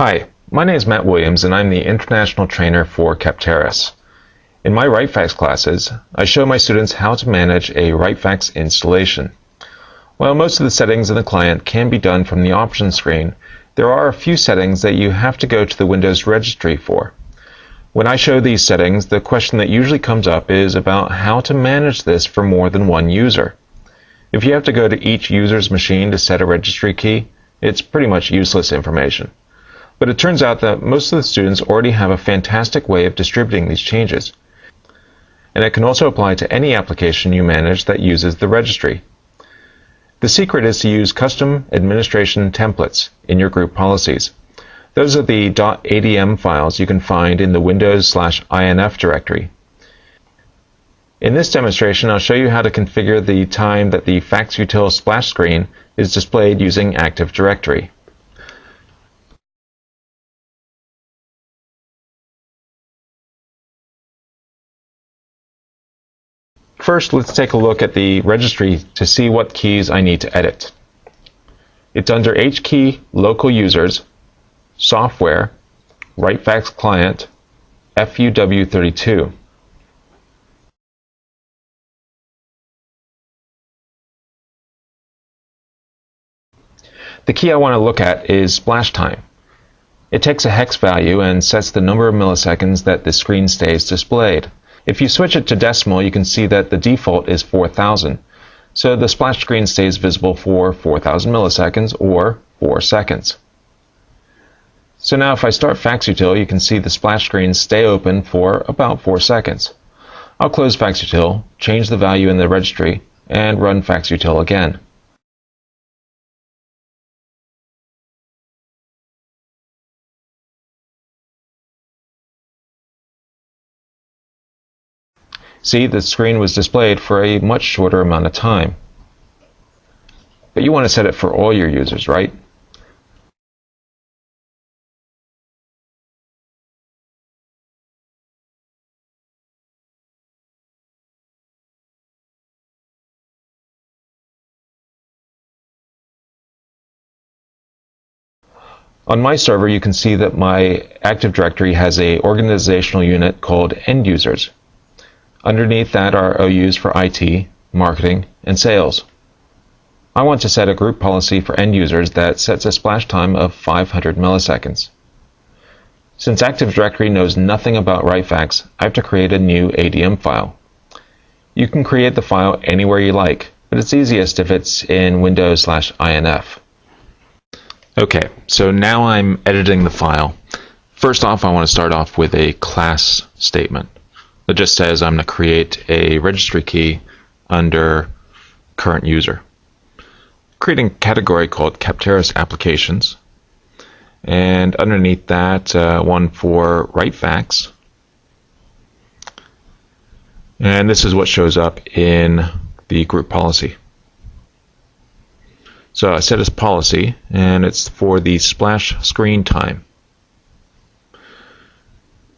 Hi, my name is Matt Williams and I'm the International Trainer for Capteris. In my RightFax classes, I show my students how to manage a RightFax installation. While most of the settings in the client can be done from the options screen, there are a few settings that you have to go to the Windows registry for. When I show these settings, the question that usually comes up is about how to manage this for more than one user. If you have to go to each user's machine to set a registry key, it's pretty much useless information. But it turns out that most of the students already have a fantastic way of distributing these changes. And it can also apply to any application you manage that uses the registry. The secret is to use custom administration templates in your group policies. Those are the .adm files you can find in the Windows/INF directory. In this demonstration, I'll show you how to configure the time that the FaxUtil splash screen is displayed using Active Directory. First, let's take a look at the registry to see what keys I need to edit. It's under HKey, Local Users, Software, RightFax Client, FUW32. The key I want to look at is splash time. It takes a hex value and sets the number of milliseconds that the screen stays displayed. If you switch it to decimal, you can see that the default is 4000. So the splash screen stays visible for 4000 milliseconds or 4 seconds. So now if I start FaxUtil, you can see the splash screen stay open for about 4 seconds. I'll close FaxUtil, change the value in the registry, and run FaxUtil again. See, the screen was displayed for a much shorter amount of time. But you want to set it for all your users, right? On my server, you can see that my Active Directory has an organizational unit called End Users. Underneath that are OUs for IT, marketing, and sales. I want to set a group policy for end users that sets a splash time of 500 milliseconds. Since Active Directory knows nothing about RightFax, I have to create a new Adm file. You can create the file anywhere you like, but it's easiest if it's in Windows/INF. Okay, so now I'm editing the file. First off, I want to start off with a class statement. It just says I'm going to create a registry key under current user. Creating a category called Capteris Applications, and underneath that one for RightFax. And this is what shows up in the group policy. So I set as policy, and it's for the splash screen time.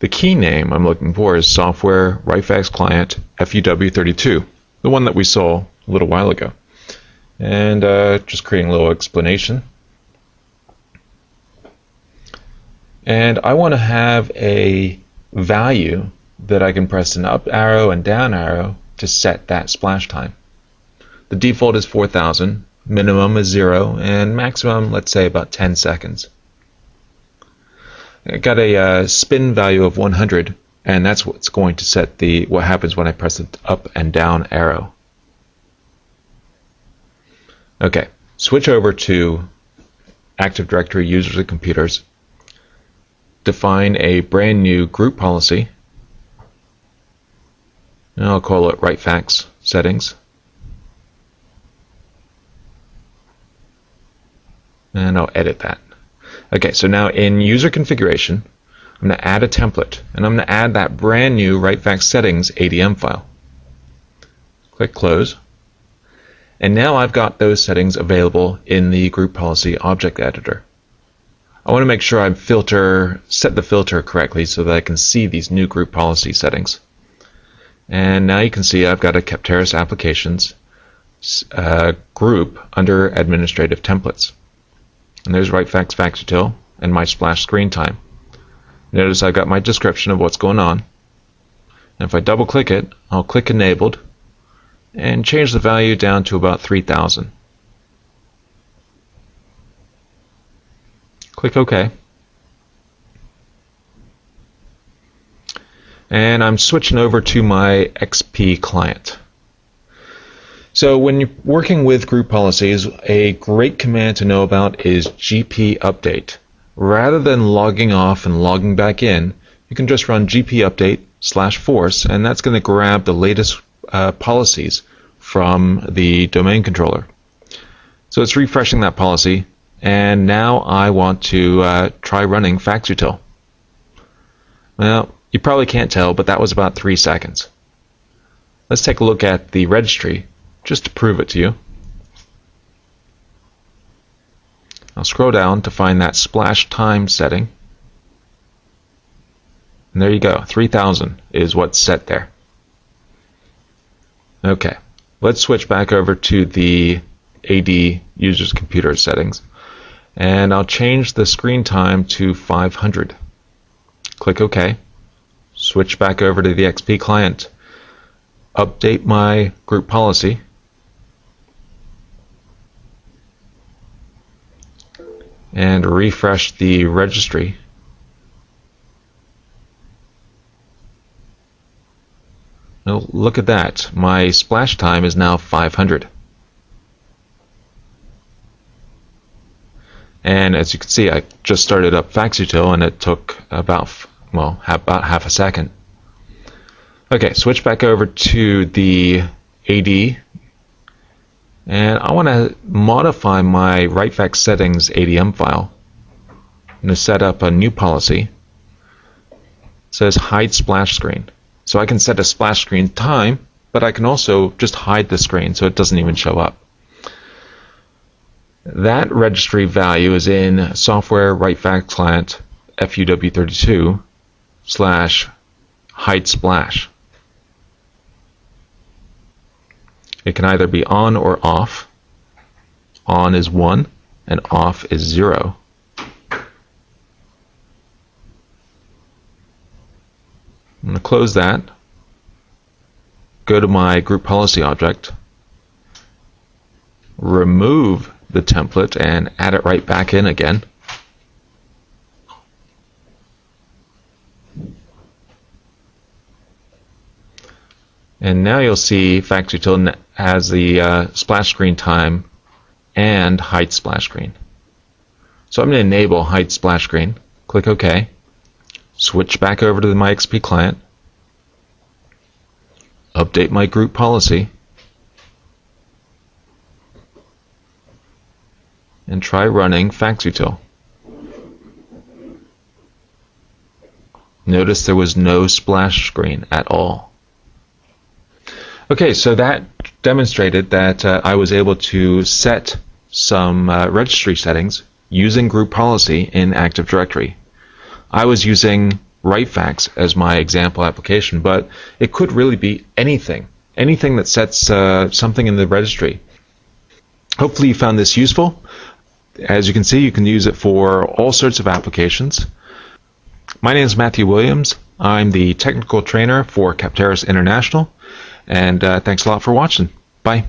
The key name I'm looking for is Software RightFax Client FUW32, the one that we saw a little while ago. And just creating a little explanation. And I want to have a value that I can press an up arrow and down arrow to set that splash time. The default is 4000, minimum is 0, and maximum, let's say, about 10 seconds. I got a spin value of 100, and that's what's going to set what happens when I press the up and down arrow. Okay, switch over to Active Directory Users and Computers. Define a brand new group policy, and I'll call it RightFax Settings. And I'll edit that. Okay, so now in user configuration, I'm going to add a template, and I'm going to add that brand new RightFax Settings Adm file. Click Close. And now I've got those settings available in the Group Policy Object Editor. I want to make sure I set the filter correctly so that I can see these new group policy settings. And now you can see I've got a Capteris Applications group under Administrative Templates. And there's RightFax FaxUtil, and my splash screen time. Notice I got my description of what's going on. And if I double click it, I'll click Enabled and change the value down to about 3000. Click OK. And I'm switching over to my XP client. So when you're working with group policies, a great command to know about is GP update. Rather than logging off and logging back in, you can just run GP update/force, and that's going to grab the latest policies from the domain controller. So it's refreshing that policy, and now I want to try running faxutil. Well, you probably can't tell, but that was about 3 seconds. Let's take a look at the registry just to prove it to you. I'll scroll down to find that splash time setting. And there you go, 3000 is what's set there. Okay, let's switch back over to the AD user's computer settings. And I'll change the screen time to 500. Click OK. Switch back over to the XP client. Update my group policy. And refresh the registry. Now look at that. My splash time is now 500. And as you can see, I just started up faxutil and it took about half a second. Okay, switch back over to the AD. And I want to modify my RightFax settings Adm file. I'm going to set up a new policy. It says hide splash screen. So I can set a splash screen time, but I can also just hide the screen so it doesn't even show up. That registry value is in software RightFax client FUW32/hide splash. It can either be on or off. On is 1 and off is 0. I'm going to close that. Go to my group policy object. Remove the template and add it right back in again. And now you'll see faxutil has the splash screen time and hide splash screen. So I'm going to enable hide splash screen. Click OK. Switch back over to my XP client. Update my group policy. And try running faxutil. Notice there was no splash screen at all. Okay, so that demonstrated that I was able to set some registry settings using group policy in Active Directory. I was using RightFax as my example application, but it could really be anything that sets something in the registry. Hopefully you found this useful. As you can see, you can use it for all sorts of applications. My name is Matthew Williams. I'm the technical trainer for Capteris International. And thanks a lot for watching. Bye.